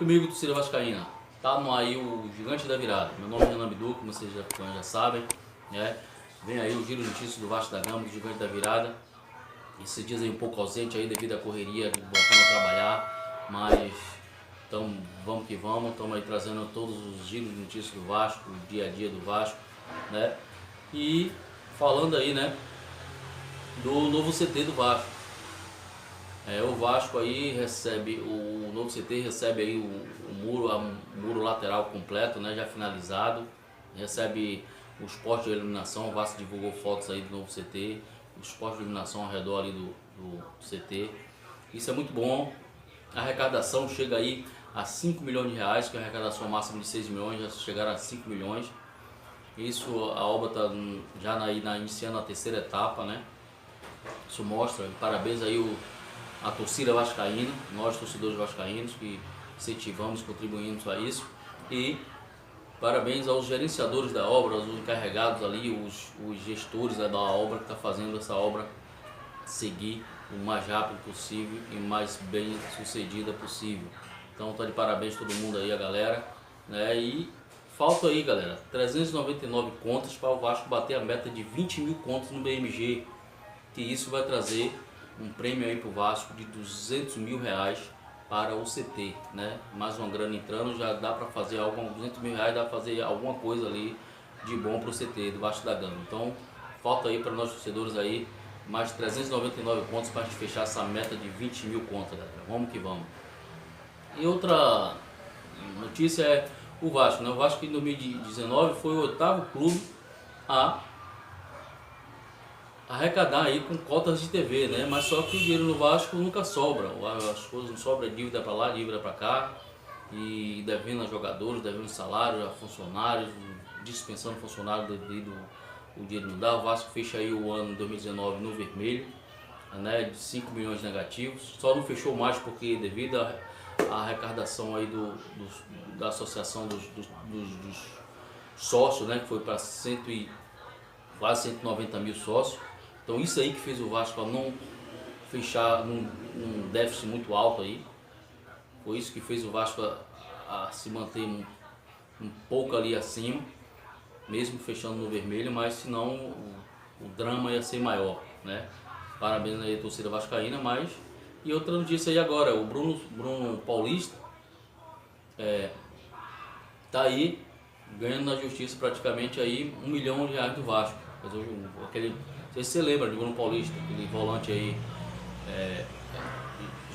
comigo, torcida vascaína. Tá no aí o Gigante da Virada. Meu nome é Renan Bidu, como vocês já sabem, né? Vem aí o giro de notícias do Vasco da Gama, do Gigante da Virada. Esses dias aí um pouco ausente aí devido à correria, voltando a trabalhar, mas então vamos que vamos, estamos aí trazendo todos os giros de notícias do Vasco, o dia a dia do Vasco, né? E falando aí, né, do novo CT do Vasco. O Vasco aí recebe, o novo CT recebe aí o muro lateral completo, né, já finalizado, recebe os postos de iluminação. O Vasco divulgou fotos aí do novo CT, os postos de iluminação ao redor ali do CT. Isso é muito bom. A arrecadação chega aí a 5 milhões de reais, que é a arrecadação máxima de 6 milhões, já chegaram a 5 milhões. Isso, a obra está já iniciando a terceira etapa, né? Isso mostra, parabéns aí a torcida vascaína, nós torcedores vascaínos que incentivamos, contribuímos para isso, e parabéns aos gerenciadores da obra, os encarregados ali, os gestores da obra que estão fazendo essa obra seguir o mais rápido possível e mais bem sucedida possível. Então tá de parabéns todo mundo aí, a galera, né? E falta aí, galera, 399 contas para o Vasco bater a meta de 20 mil contas no BMG, que isso vai trazer um prêmio aí para o Vasco de 200 mil reais para o CT, né? Mais uma grana entrando, já dá para fazer algo, 200 mil reais dá para fazer alguma coisa ali de bom para o CT do Vasco da Gama. Então falta aí para nós torcedores aí mais 399 contas para a gente fechar essa meta de 20 mil contas, galera. Vamos que vamos. E outra notícia é o Vasco, né? O Vasco em 2019 foi o 8º clube a arrecadar aí com cotas de TV, né? Mas só que o dinheiro no Vasco nunca sobra, as coisas não sobram, é dívida para lá, dívida para cá, e devendo a jogadores, devendo salário a funcionários, dispensando funcionários devido o dinheiro não dá. O Vasco fecha aí o ano 2019 no vermelho, né? De 5 milhões negativos, só não fechou mais porque devido à arrecadação aí da associação dos sócios, né? Que foi para quase 190 mil sócios. Então isso aí que fez o Vasco a não fechar num déficit muito alto aí. Foi isso que fez o Vasco a se manter um pouco ali acima, mesmo fechando no vermelho, mas senão o drama ia ser maior, né? Parabéns aí à torcida vascaína, mas... E outra notícia aí agora, o Bruno Paulista tá aí ganhando na justiça praticamente aí 1 milhão de reais do Vasco. Não sei se você lembra de Bruno Paulista, aquele volante aí,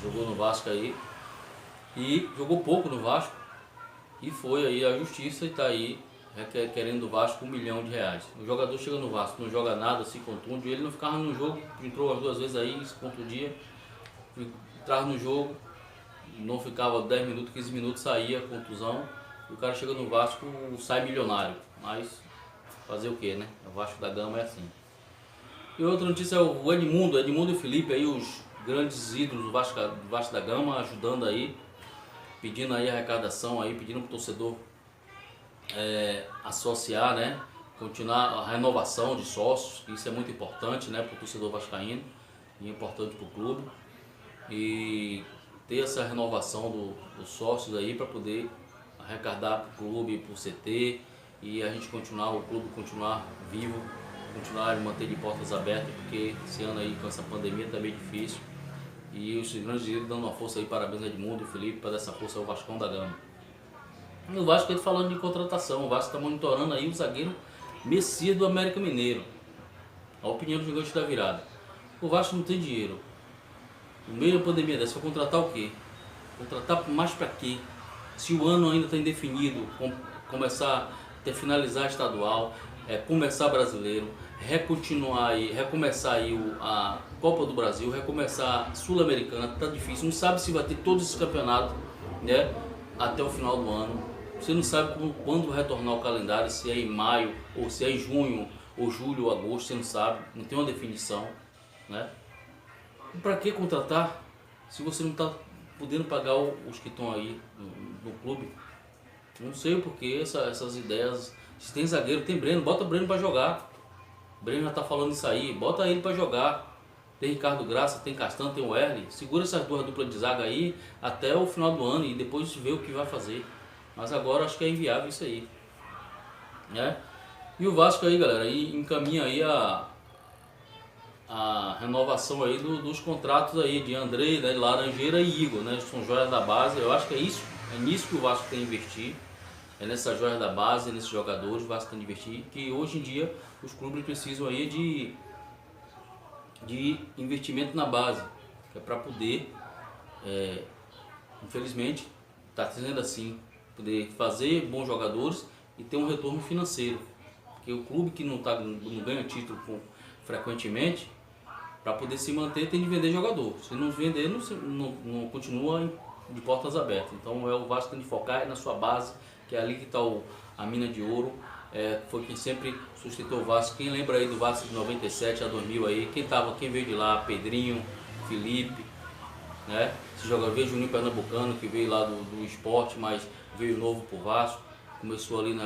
jogou no Vasco aí e jogou pouco no Vasco e foi aí à justiça e tá aí querendo do Vasco 1 milhão de reais. O jogador chega no Vasco, não joga nada, se contunde, ele não ficava no jogo, entrou as 2 vezes aí, se contundia, entrava no jogo, não ficava 10 minutos, 15 minutos, saía, contusão, e o cara chega no Vasco, sai milionário, mas fazer o que, né? O Vasco da Gama é assim. E outra notícia é o Edmundo e o Felipe aí, os grandes ídolos do Vasco da Gama, ajudando aí, pedindo aí arrecadação aí, pedindo pro torcedor associar, né? Continuar a renovação de sócios, isso é muito importante, né, pro torcedor vascaíno e é importante pro clube. E ter essa renovação dos sócios aí para poder arrecadar pro clube, pro CT, e a gente o clube continuar vivo, continuar a manter de portas abertas, porque esse ano aí com essa pandemia tá bem difícil. E os grandes ídolos dando uma força aí, parabéns a Edmundo e Felipe para dar essa força ao Vascão da Gama. E o Vasco ele falando de contratação, o Vasco está monitorando aí o zagueiro Messias do América Mineiro. A opinião do Gigante da Virada. O Vasco não tem dinheiro. No meio da pandemia dessa, vai contratar o quê? Contratar mais para quê? Se o ano ainda está indefinido, começar até finalizar estadual, começar brasileiro, recomeçar aí a Copa do Brasil, recomeçar Sul-Americana, tá difícil, não sabe se vai ter todos esses campeonatos, né, até o final do ano. Você não sabe quando retornar o calendário, se é em maio, ou se é em junho, ou julho, ou agosto, você não sabe, não tem uma definição, né? Para que contratar se você não está podendo pagar os que estão aí no clube? Não sei o porquê essas ideias. Se tem zagueiro, tem Breno, bota Breno para jogar. Breno já está falando isso aí, bota ele para jogar. tem Ricardo Graça, tem Castan, tem o Erle. Segura essas duas duplas de zaga aí até o final do ano e depois ver o que vai fazer. Mas agora acho que é inviável isso aí, né? E o Vasco aí, galera, aí encaminha aí a renovação aí dos contratos aí de Andrei, né, Laranjeira e Igor, né? São joias da base. Eu acho que é nisso que o Vasco tem que investir. É nessas joias da base, nesses jogadores, o Vasco tem que investir. Que hoje em dia os clubes precisam aí de investimento na base, que é para poder, infelizmente, está sendo assim, poder fazer bons jogadores e ter um retorno financeiro. Porque o clube que não ganha título frequentemente, para poder se manter tem de vender jogador. Se não vender, não continua de portas abertas. Então o Vasco tem de focar na sua base, que é ali que está a mina de ouro. Foi quem sempre sustentou o Vasco. Quem lembra aí do Vasco de 97 a 2000 aí? Quem veio de lá? Pedrinho, Felipe, né? Esse jogador, veio Juninho Pernambucano, que veio lá do esporte, mas veio novo pro Vasco. Começou ali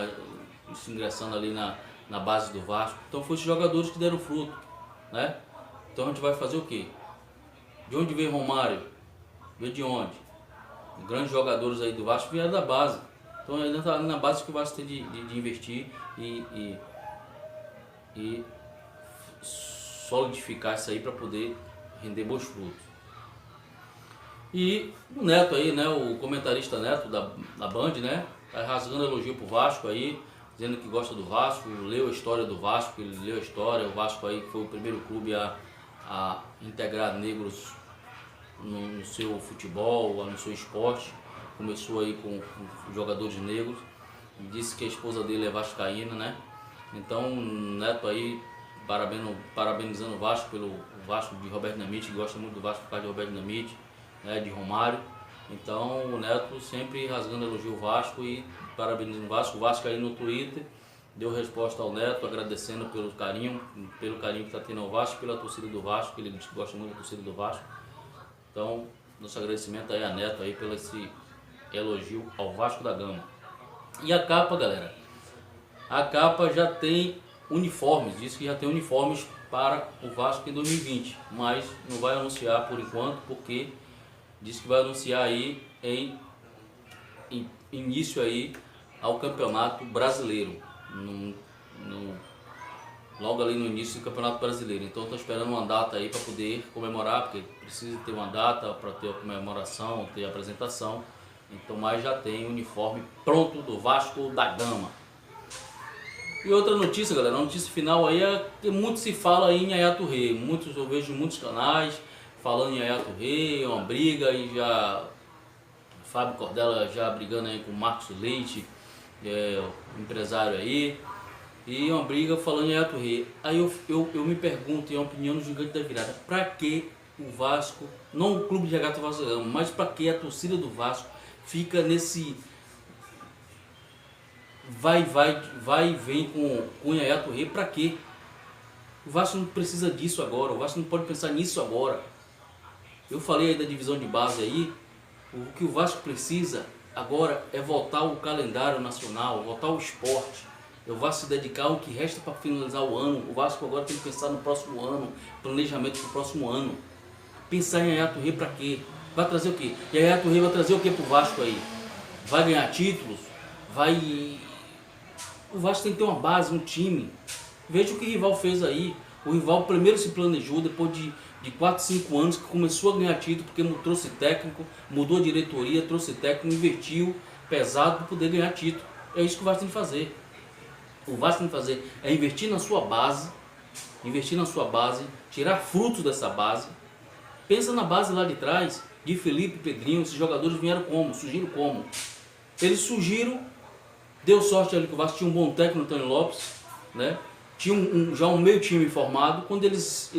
se ingressando ali na base do Vasco. Então foram esses jogadores que deram fruto, né? Então a gente vai fazer o quê? De onde veio Romário? Veio de onde? Grandes jogadores aí do Vasco vieram da base. Então ainda está na base que o Vasco tem de investir e solidificar isso aí para poder render bons frutos. E o Neto aí, né, o comentarista Neto da Band, né, tá rasgando elogio pro Vasco aí, dizendo que gosta do Vasco, leu a história do Vasco, ele leu a história, o Vasco aí foi o primeiro clube a integrar negros no seu futebol, no seu esporte. Começou aí com jogadores negros, disse que a esposa dele é vascaína, né? Então, Neto aí, parabenizando o Vasco pelo Vasco de Roberto Dinamite, que gosta muito do Vasco por causa de Roberto Dinamite, né, de Romário. Então, o Neto sempre rasgando elogio ao Vasco e parabenizando o Vasco. O Vasco aí no Twitter deu resposta ao Neto, agradecendo pelo carinho que está tendo ao Vasco, pela torcida do Vasco, que ele gosta muito da torcida do Vasco. Então, nosso agradecimento aí a Neto aí pelo esse elogio ao Vasco da Gama. E a capa, galera, a capa já tem uniformes, diz que já tem uniformes para o Vasco em 2020, mas não vai anunciar por enquanto, porque diz que vai anunciar aí em início aí ao Campeonato Brasileiro, logo ali no início do Campeonato Brasileiro. Então estou esperando uma data aí para poder comemorar, porque precisa ter uma data para ter a comemoração, ter a apresentação. Então, mas já tem o uniforme pronto do Vasco da Gama. E outra notícia, galera, a notícia final aí é que muito se fala aí em Yaya Touré. Eu vejo muitos canais falando em Yaya Touré, uma briga, e já Fábio Cordella já brigando aí com o Marcos Leite, o empresário aí, e uma briga falando em Yaya Touré. Aí eu me pergunto, e a opinião do Gigante da Virada, pra que o Vasco, não o clube de regata Vasco da Gama, mas pra que a torcida do Vasco fica nesse vai e vem com Yaya Touré? Pra quê? O Vasco não precisa disso agora, o Vasco não pode pensar nisso agora. Eu falei aí da divisão de base aí, o que o Vasco precisa agora é voltar o calendário nacional, voltar o esporte. O Vasco se dedicar ao que resta para finalizar o ano. O Vasco agora tem que pensar no próximo ano, planejamento para o próximo ano. Pensar em Yaya Touré para quê? Vai trazer o quê? Yaya Touré vai trazer o quê pro Vasco aí? Vai ganhar títulos? O Vasco tem que ter uma base, um time. Veja o que o Rival fez aí. O Rival primeiro se planejou, depois de 4, 5 anos, que começou a ganhar título, porque trouxe técnico, mudou a diretoria, trouxe técnico, investiu pesado para poder ganhar título. É isso que o Vasco tem que fazer. O Vasco tem que fazer é investir na sua base, tirar frutos dessa base. Pensa na base lá de trás, de Felipe, Pedrinho, esses jogadores vieram como? Surgiram como? Eles surgiram, deu sorte ali que o Vasco tinha um bom técnico, Antônio Lopes, né? Tinha já um meio time formado. Quando eles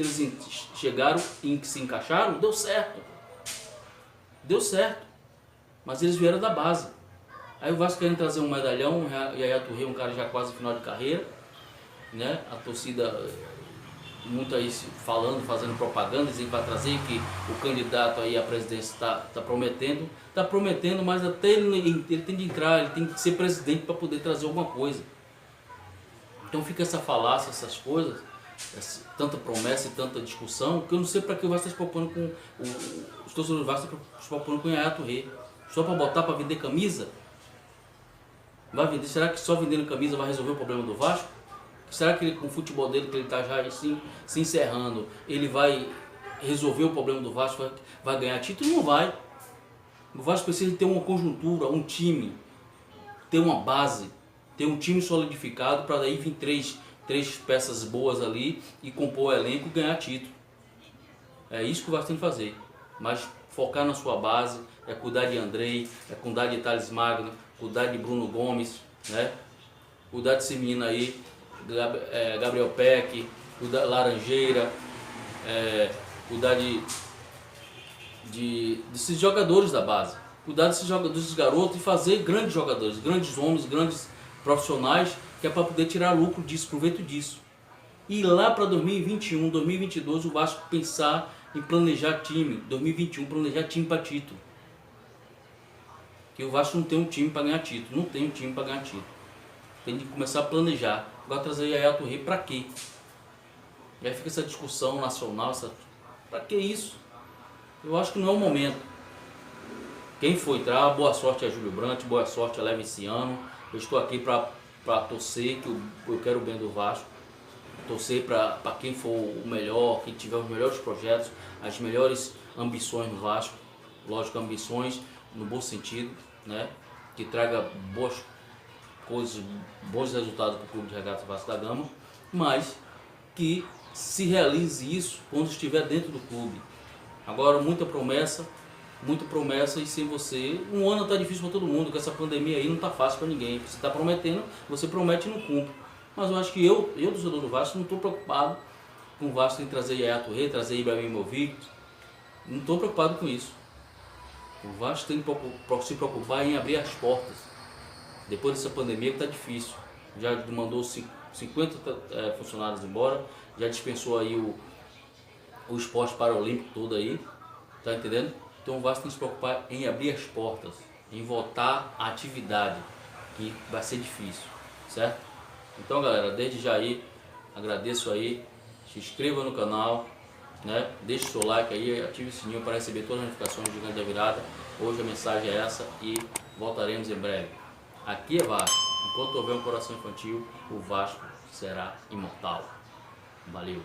chegaram e se encaixaram, deu certo. Mas eles vieram da base. Aí o Vasco querendo trazer um medalhão, Yaya Touré, um cara já quase final de carreira, né? A torcida muito aí falando, fazendo propaganda, dizendo que vai trazer, que o candidato aí à presidência está prometendo, mas até ele tem de entrar, ele tem que ser presidente para poder trazer alguma coisa. Então fica essa falácia, essas coisas, tanta promessa e tanta discussão, que eu não sei para que o Vasco está se preocupando com os torcedores do Vasco estão se preocupando com o Yaya Touré. Só para botar para vender camisa? Vai vender? Será que só vendendo camisa vai resolver o problema do Vasco? Será que ele, com o futebol dele, que ele está já assim, se encerrando, ele vai resolver o problema do Vasco, vai ganhar título? Não vai. O Vasco precisa ter uma conjuntura, um time, ter uma base, ter um time solidificado para daí vir três peças boas ali e compor o elenco e ganhar título. É isso que o Vasco tem que fazer. Mas focar na sua base, é cuidar de Andrei, é cuidar de Thales Magno, cuidar de Bruno Gomes, né? Cuidar desse menino aí, Gabriel Peck, cuidar Laranjeira, cuidar desses jogadores da base, cuidar desses garotos e fazer grandes jogadores, grandes homens, grandes profissionais, que é para poder tirar lucro disso, proveito disso. E lá para 2021, 2022 o Vasco pensar em planejar time, 2021 planejar time para título. Que o Vasco não tem um time para ganhar título, não tem um time para ganhar título. Tem que começar a planejar. Agora trazer Yaya Touré para quê? E aí fica essa discussão nacional, para que isso? Eu acho que não é o momento. Quem for entrar, boa sorte a Júlio Brandt, boa sorte a Levenciano. Eu estou aqui para torcer, que eu quero o bem do Vasco. Torcer para quem for o melhor, quem tiver os melhores projetos, as melhores ambições no Vasco. Lógico, ambições no bom sentido, né? Que traga boas coisas, bons resultados para o Clube de Regatas Vasco da Gama, mas que se realize isso quando estiver dentro do clube. Agora, muita promessa e sem você, um ano está difícil para todo mundo, com essa pandemia aí não está fácil para ninguém. Você está prometendo, você promete e não cumpre. Mas eu acho que eu torcedor do Vasco, não estou preocupado com o Vasco em trazer Yaya Touré, trazer Ibrahimovic, não estou preocupado com isso. O Vasco tem que se preocupar em abrir as portas. Depois dessa pandemia que está difícil. Já mandou 50 funcionários embora, já dispensou aí o esporte paralímpico todo aí, tá entendendo? Então o Vasco tem que se preocupar em abrir as portas, em voltar à atividade, que vai ser difícil, certo? Então galera, desde já aí, agradeço aí, se inscreva no canal, né? Deixe o seu like aí, ative o sininho para receber todas as notificações do Gigante da Virada. Hoje a mensagem é essa e voltaremos em breve. Aqui é Vasco, enquanto houver um coração infantil, o Vasco será imortal. Valeu!